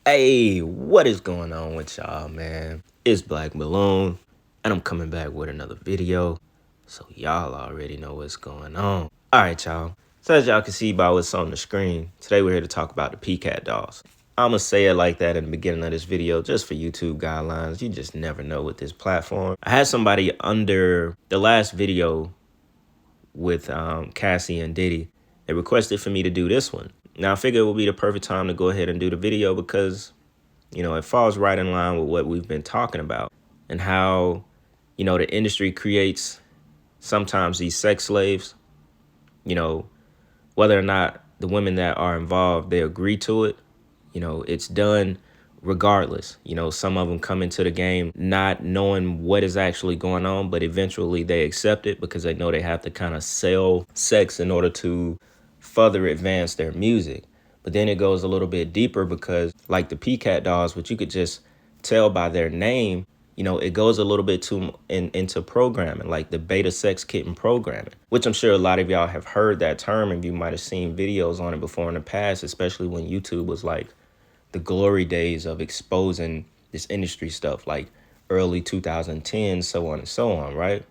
Hey, what is going on with y'all, man? It's Black Malone, and I'm coming back with another video, so y'all already know what's going on. Alright, y'all. So as y'all can see by what's on the screen, today we're here to talk about the P-Cat dolls. I'm gonna say it like that in the beginning of this video, just for YouTube guidelines. You just never know with this platform. I had somebody under the last video with Cassie and Diddy. They requested for me to do this one. Now, I figured it would be the perfect time to go ahead and do the video because, you know, it falls right in line with what we've been talking about and how, you know, the industry creates sometimes these sex slaves, you know, whether or not the women that are involved, they agree to it, you know, it's done regardless. You know, some of them come into the game not knowing what is actually going on, but eventually they accept it because they know they have to kind of sell sex in order to further advance their music. But then it goes a little bit deeper because like the P-Cat dolls, which you could just tell by their name, you know, it goes a little bit too into programming, like the beta sex kitten programming, which I'm sure a lot of y'all have heard that term and you might have seen videos on it before in the past, especially when YouTube was like the glory days of exposing this industry stuff, like early 2010, so on and so on, right?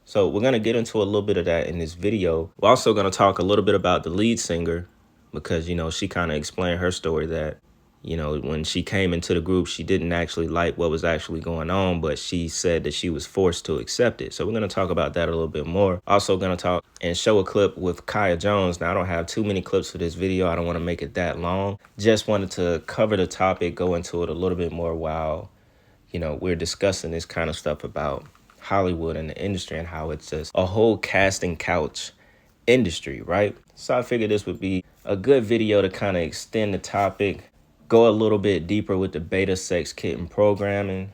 So we're going to get into a little bit of that in this video. We're also going to talk a little bit about the lead singer because, you know, she kind of explained her story that, you know, when she came into the group, she didn't actually like what was actually going on, but she said that she was forced to accept it. So we're going to talk about that a little bit more. Also going to talk and show a clip with Kaya Jones. Now, I don't have too many clips for this video. I don't want to make it that long. Just wanted to cover the topic, go into it a little bit more while, you know, we're discussing this kind of stuff about Hollywood and the industry and how it's just a whole casting couch industry, right? So I figured this would be a good video to kind of extend the topic, go a little bit deeper with the beta sex kitten programming.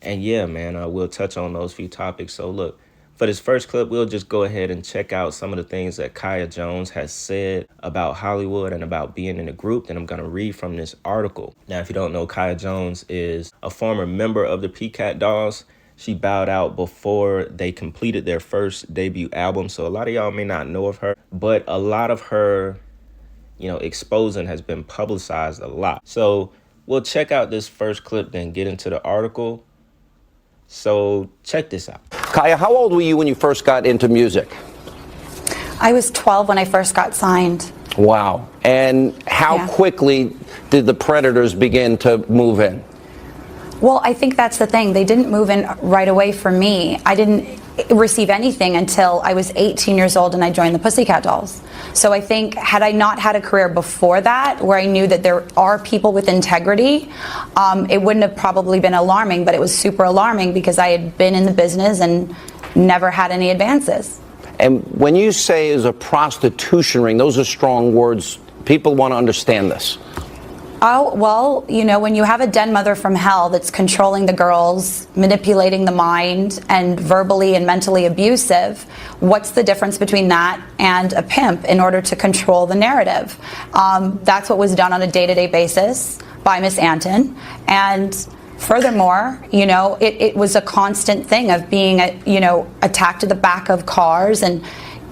And yeah, man, we'll touch on those few topics. So look, for this first clip, we'll just go ahead and check out some of the things that Kaya Jones has said about Hollywood and about being in a group. Then I'm going to read from this article. Now, if you don't know, Kaya Jones is a former member of the P-Cat dolls. She bowed out before they completed their first debut album. So a lot of y'all may not know of her, but a lot of her, you know, exposing has been publicized a lot. So we'll check out this first clip, then get into the article. So check this out. Kaya, how old were you when you first got into music? I was 12 when I first got signed. Wow. And how quickly did the Predators begin to move in? Well, I think that's the thing. They didn't move in right away for me. I didn't receive anything until I was 18 years old and I joined the Pussycat Dolls. So I think had I not had a career before that, where I knew that there are people with integrity, it wouldn't have probably been alarming, but it was super alarming because I had been in the business and never had any advances. And when you say is a prostitution ring, those are strong words. People want to understand this. Oh, well, you know, when you have a den mother from hell that's controlling the girls, manipulating the mind, and verbally and mentally abusive, what's the difference between that and a pimp in order to control the narrative? That's what was done on a day-to-day basis by Miss Anton. And furthermore, you know, it was a constant thing of being, you know, attacked at the back of cars and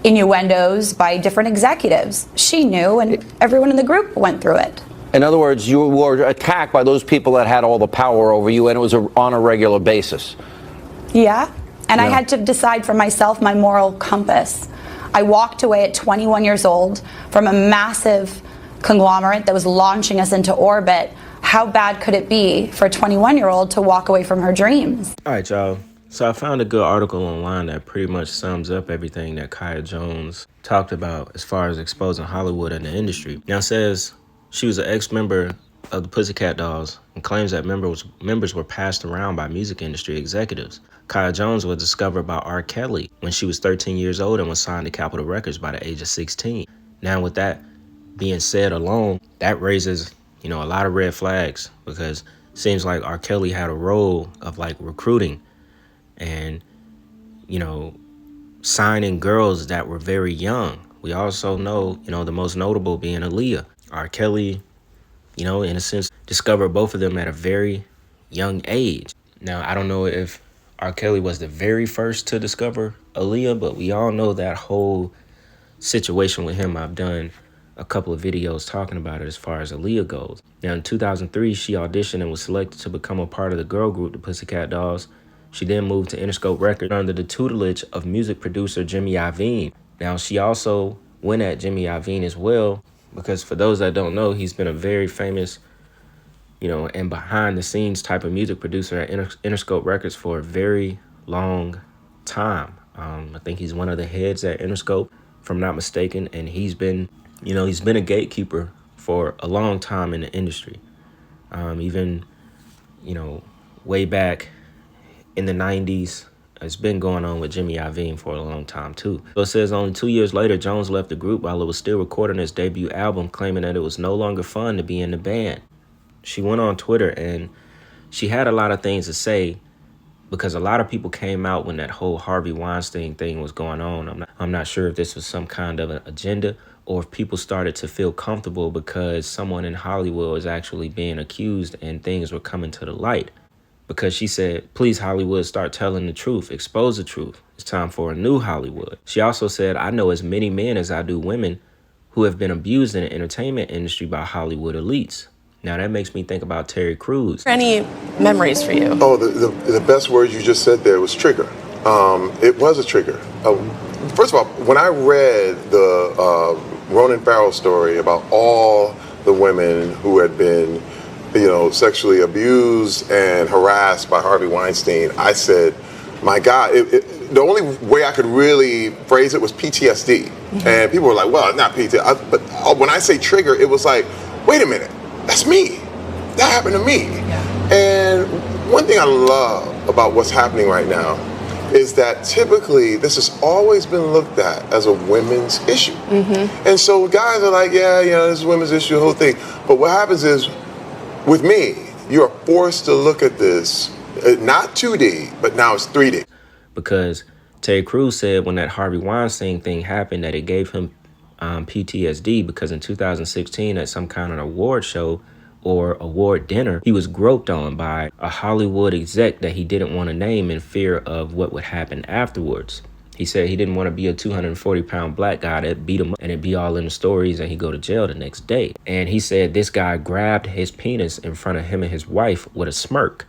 innuendos by different executives. She knew, and everyone in the group went through it. In other words, you were attacked by those people that had all the power over you, and it was on a regular basis. Yeah, and I had to decide for myself my moral compass. I walked away at 21 years old from a massive conglomerate that was launching us into orbit. How bad could it be for a 21-year-old to walk away from her dreams? All right, y'all. So I found a good article online that pretty much sums up everything that Kaya Jones talked about as far as exposing Hollywood and the industry. Now it says she was an ex-member of the Pussycat Dolls and claims that members were passed around by music industry executives. Kaya Jones was discovered by R. Kelly when she was 13 years old and was signed to Capitol Records by the age of 16. Now, with that being said alone, that raises, you know, a lot of red flags because it seems like R. Kelly had a role of like recruiting and, you know, signing girls that were very young. We also know, you know, the most notable being Aaliyah. R. Kelly, you know, in a sense, discovered both of them at a very young age. Now, I don't know if R. Kelly was the very first to discover Aaliyah, but we all know that whole situation with him. I've done a couple of videos talking about it as far as Aaliyah goes. Now, in 2003, she auditioned and was selected to become a part of the girl group, the Pussycat Dolls. She then moved to Interscope Records under the tutelage of music producer Jimmy Iovine. Now, she also went at Jimmy Iovine as well, because for those that don't know, he's been a very famous, and behind the scenes type of music producer at Interscope Records for a very long time. I think he's one of the heads at Interscope, if I'm not mistaken, and he's been a gatekeeper for a long time in the industry. Even, way back in the 90s, it's been going on with Jimmy Iovine for a long time too. So it says only 2 years later, Jones left the group while it was still recording his debut album, claiming that it was no longer fun to be in the band. She went on Twitter and she had a lot of things to say, because a lot of people came out when that whole Harvey Weinstein thing was going on. I'm not sure if this was some kind of an agenda or if people started to feel comfortable because someone in Hollywood was actually being accused and things were coming to the light. Because she said, please, Hollywood, start telling the truth, expose the truth. It's time for a new Hollywood. She also said, I know as many men as I do women who have been abused in the entertainment industry by Hollywood elites. Now, that makes me think about Terry Crews. Any memories for you? Oh, the best word you just said there was trigger. It was a trigger. First of all, when I read the Ronan Farrow story about all the women who had been, sexually abused and harassed by Harvey Weinstein, I said, my God, the only way I could really phrase it was PTSD. Mm-hmm. And people were like, well, not PTSD. But when I say trigger, it was like, wait a minute. That's me. That happened to me. Yeah. And one thing I love about what's happening right now is that typically this has always been looked at as a women's issue. Mm-hmm. And so guys are like, yeah, this is a women's issue, the whole thing. But what happens is, with me, you are forced to look at this, not 2D, but now it's 3D. Because Terry Crews said when that Harvey Weinstein thing happened that it gave him PTSD, because in 2016 at some kind of award show or award dinner, he was groped on by a Hollywood exec that he didn't want to name in fear of what would happen afterwards. He said he didn't want to be a 240-pound black guy that beat him up and it'd be all in the stories and he'd go to jail the next day. And he said this guy grabbed his penis in front of him and his wife with a smirk.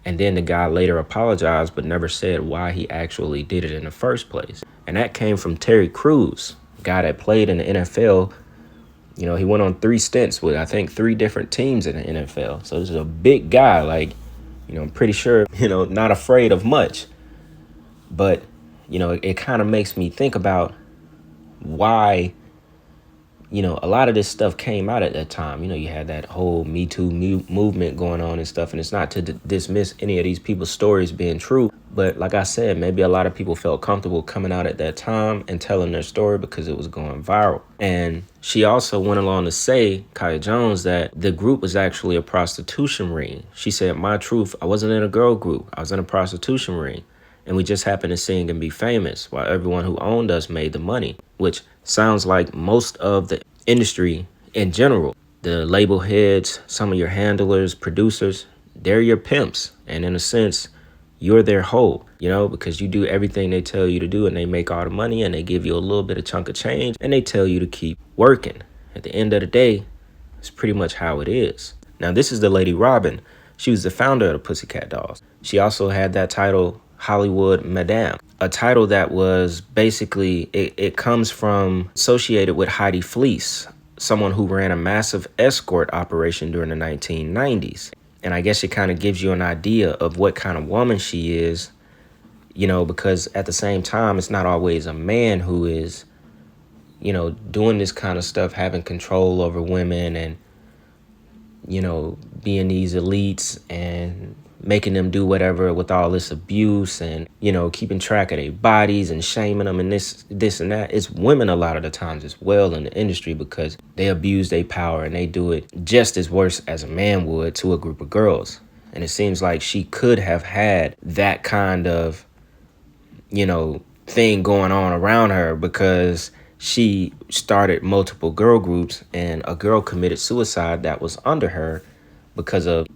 And then the guy later apologized but never said why he actually did it in the first place. And that came from Terry Crews, guy that played in the NFL. He went on 3 stints with, I think, 3 different teams in the NFL. So this is a big guy, like, I'm pretty sure, not afraid of much. But, it kind of makes me think about why, a lot of this stuff came out at that time. You had that whole Me Too movement going on and stuff. And it's not to dismiss any of these people's stories being true. But like I said, maybe a lot of people felt comfortable coming out at that time and telling their story because it was going viral. And she also went along to say, Kaya Jones, that the group was actually a prostitution ring. She said, my truth, I wasn't in a girl group. I was in a prostitution ring. And we just happened to sing and be famous while everyone who owned us made the money, which sounds like most of the industry in general. The label heads, some of your handlers, producers, they're your pimps. And in a sense, you're their hoe, because you do everything they tell you to do and they make all the money and they give you a little bit of chunk of change and they tell you to keep working. At the end of the day, it's pretty much how it is. Now, this is the Lady Robin. She was the founder of the Pussycat Dolls. She also had that title, Hollywood Madame, a title that was basically, it comes from associated with Heidi Fleiss, someone who ran a massive escort operation during the 1990s. And I guess it kind of gives you an idea of what kind of woman she is, because at the same time, it's not always a man who is, doing this kind of stuff, having control over women and, being these elites and making them do whatever with all this abuse and, keeping track of their bodies and shaming them and this and that. It's women a lot of the times as well in the industry because they abuse their power and they do it just as worse as a man would to a group of girls. And it seems like she could have had that kind of, thing going on around her because she started multiple girl groups and a girl committed suicide that was under her because of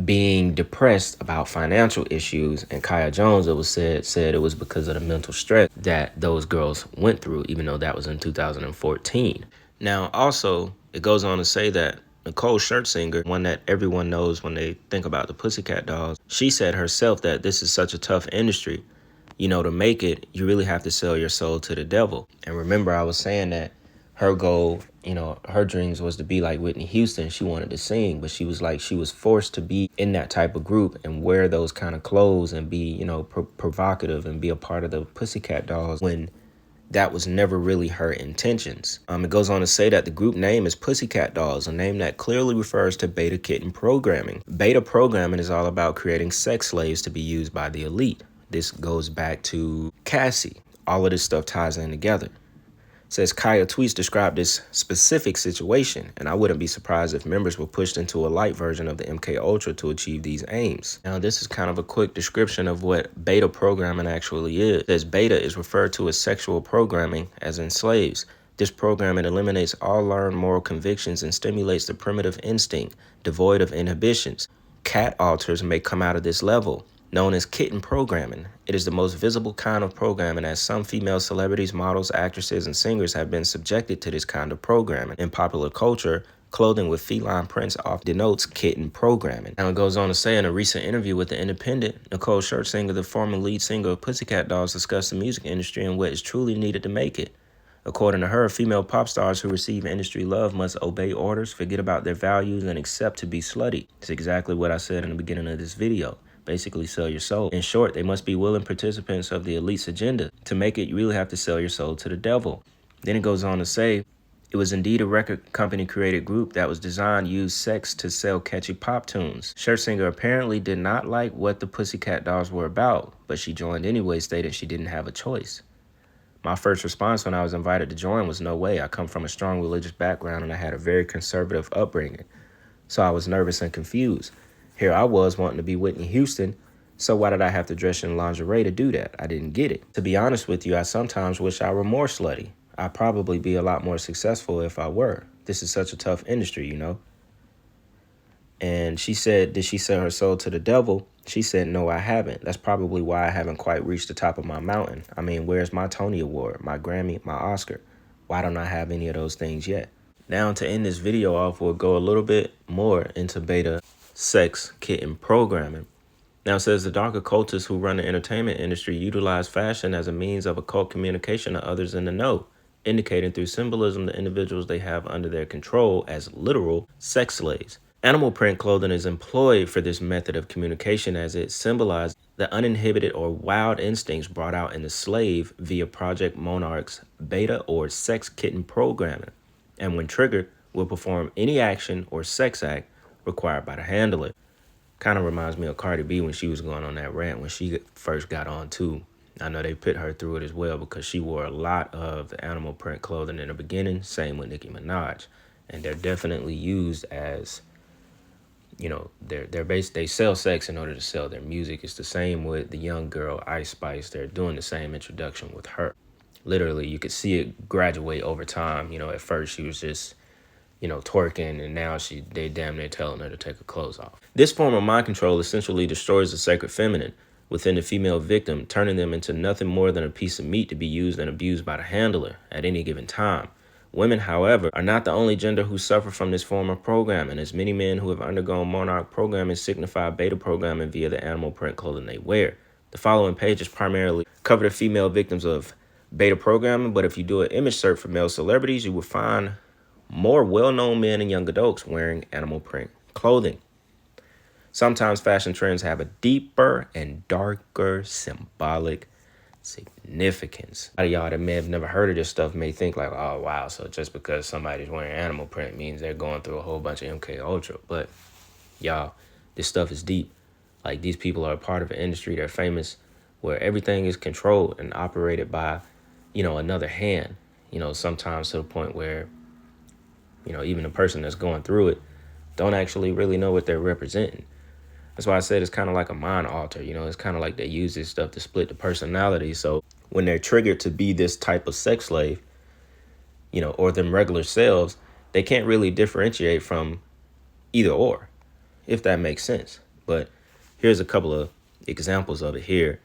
being depressed about financial issues. And Kaya Jones, it was said it was because of the mental stress that those girls went through, even though that was in 2014. Now, also, it goes on to say that Nicole Scherzinger, one that everyone knows when they think about the Pussycat Dolls, she said herself that this is such a tough industry. You know, to make it, you really have to sell your soul to the devil. And remember, I was saying that her goal, you know, her dreams was to be like Whitney Houston. She wanted to sing, but she was forced to be in that type of group and wear those kind of clothes and be, you know, provocative and be a part of the Pussycat Dolls when that was never really her intentions. It goes on to say that the group name is Pussycat Dolls, a name that clearly refers to beta kitten programming. Beta programming is all about creating sex slaves to be used by the elite. This goes back to Cassie. All of this stuff ties in together. It says Kaya Tweets described this specific situation, and I wouldn't be surprised if members were pushed into a light version of the MK Ultra to achieve these aims. Now, this is kind of a quick description of what beta programming actually is. It says beta is referred to as sexual programming, as in slaves. This programming eliminates all learned moral convictions and stimulates the primitive instinct, devoid of inhibitions. Cat alters may come out of this level, known as kitten programming. It is the most visible kind of programming, as some female celebrities, models, actresses, and singers have been subjected to this kind of programming. In popular culture, clothing with feline prints often denotes kitten programming. Now, it goes on to say in a recent interview with The Independent, Nicole Scherzinger, the former lead singer of Pussycat Dolls, discussed the music industry and what is truly needed to make it. According to her, female pop stars who receive industry love must obey orders, forget about their values, and accept to be slutty. It's exactly what I said in the beginning of this video. Basically, sell your soul. In short, they must be willing participants of the elite's agenda. To make it, you really have to sell your soul to the devil. Then it goes on to say, it was indeed a record company created group that was designed to use sex to sell catchy pop tunes. Scherzinger apparently did not like what the Pussycat Dolls were about, but she joined anyway, stating she didn't have a choice. My first response when I was invited to join was no way. I come from a strong religious background and I had a very conservative upbringing. So I was nervous and confused. Here I was wanting to be Whitney Houston, so why did I have to dress in lingerie to do that? I didn't get it. To be honest with you, I sometimes wish I were more slutty. I'd probably be a lot more successful if I were. This is such a tough industry, you know? And she said, did she sell her soul to the devil? She said, no, I haven't. That's probably why I haven't quite reached the top of my mountain. I mean, where's my Tony Award, my Grammy, my Oscar? Why don't I have any of those things yet? Now, to end this video off, we'll go a little bit more into beta sex kitten programming. Now, it says the dark occultists who run the entertainment industry utilize fashion as a means of occult communication to others in the know, indicating through symbolism the individuals they have under their control as literal sex slaves. Animal print clothing is employed for this method of communication as it symbolizes the uninhibited or wild instincts brought out in the slave via Project Monarch's beta or sex kitten programming, and when triggered, will perform any action or sex act required by the handler. Kind of reminds me of Cardi B when she was going on that rant when she first got on too. I know they put her through it as well because she wore a lot of the animal print clothing in the beginning. Same with Nicki Minaj. And they're definitely used as, you know, they sell sex in order to sell their music. It's the same with the young girl Ice Spice. They're doing the same introduction with her. Literally, you could see it graduate over time. You know, at first she was just, you know, twerking, and now they damn near telling her to take her clothes off. This form of mind control essentially destroys the sacred feminine within the female victim, turning them into nothing more than a piece of meat to be used and abused by the handler at any given time. Women, however, are not the only gender who suffer from this form of programming, as many men who have undergone monarch programming signify beta programming via the animal print clothing they wear. The following pages primarily cover the female victims of beta programming, but if you do an image search for male celebrities, you will find more well-known men and young adults wearing animal print clothing. Sometimes fashion trends have a deeper and darker symbolic significance. A lot of y'all that may have never heard of this stuff may think like, oh, wow, so just because somebody's wearing animal print means they're going through a whole bunch of MK Ultra. But y'all, this stuff is deep. Like, these people are a part of an industry, they're famous, where everything is controlled and operated by, you know, another hand, you know, sometimes to the point where, you know, even the person that's going through it don't actually really know what they're representing. That's why I said it's kind of like a mind alter. You know, it's kind of like they use this stuff to split the personality. So when they're triggered to be this type of sex slave, you know, or them regular selves, they can't really differentiate from either or, if that makes sense. But here's a couple of examples of it here.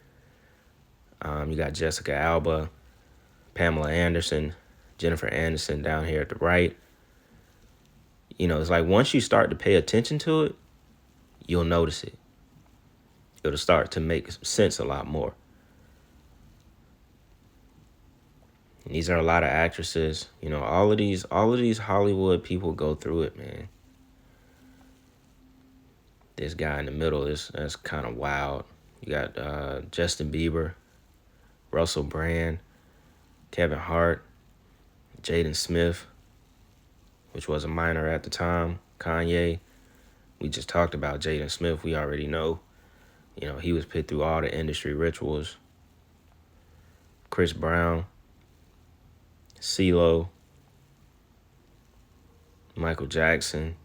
You got Jessica Alba, Pamela Anderson, Jennifer Aniston down here at the right. You know, it's like once you start to pay attention to it, you'll notice it. It'll start to make sense a lot more. And these are a lot of actresses. You know, all of these Hollywood people go through it, man. This guy in the middle, that's kind of wild. You got Justin Bieber, Russell Brand, Kevin Hart, Jaden Smith, which was a minor at the time, Kanye. We just talked about Jaden Smith. We already know. You know, he was put through all the industry rituals. Chris Brown, CeeLo, Michael Jackson.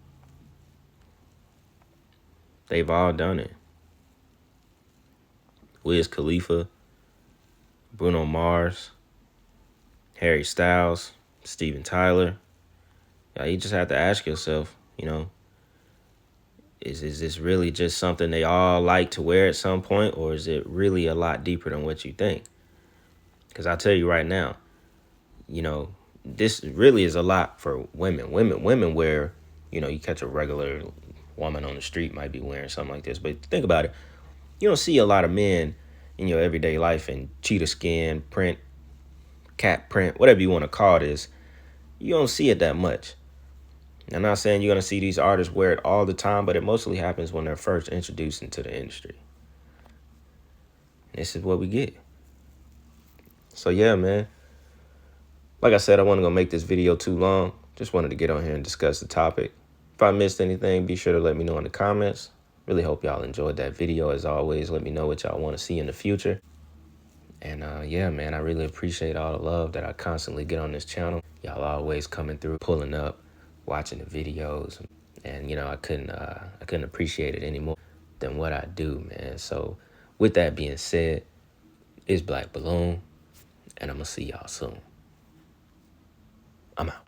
They've all done it. Wiz Khalifa, Bruno Mars, Harry Styles, Steven Tyler. Yeah, you just have to ask yourself, you know, is this really just something they all like to wear at some point, or is it really a lot deeper than what you think? Because I'll tell you right now, you know, this really is a lot for women. Women wear, you know, you catch a regular woman on the street might be wearing something like this, but think about it. You don't see a lot of men in your everyday life in cheetah skin, print, cat print, whatever you want to call this. You don't see it that much. I'm not saying you're going to see these artists wear it all the time, but it mostly happens when they're first introduced into the industry. This is what we get. So yeah, man. Like I said, I wasn't going to make this video too long. Just wanted to get on here and discuss the topic. If I missed anything, be sure to let me know in the comments. Really hope y'all enjoyed that video. As always, let me know what y'all want to see in the future. And yeah, man, I really appreciate all the love that I constantly get on this channel. Y'all always coming through, pulling up, watching the videos. And, you know, I couldn't appreciate it any more than what I do, man. So with that being said, it's Black Balloon, and I'm going to see y'all soon. I'm out.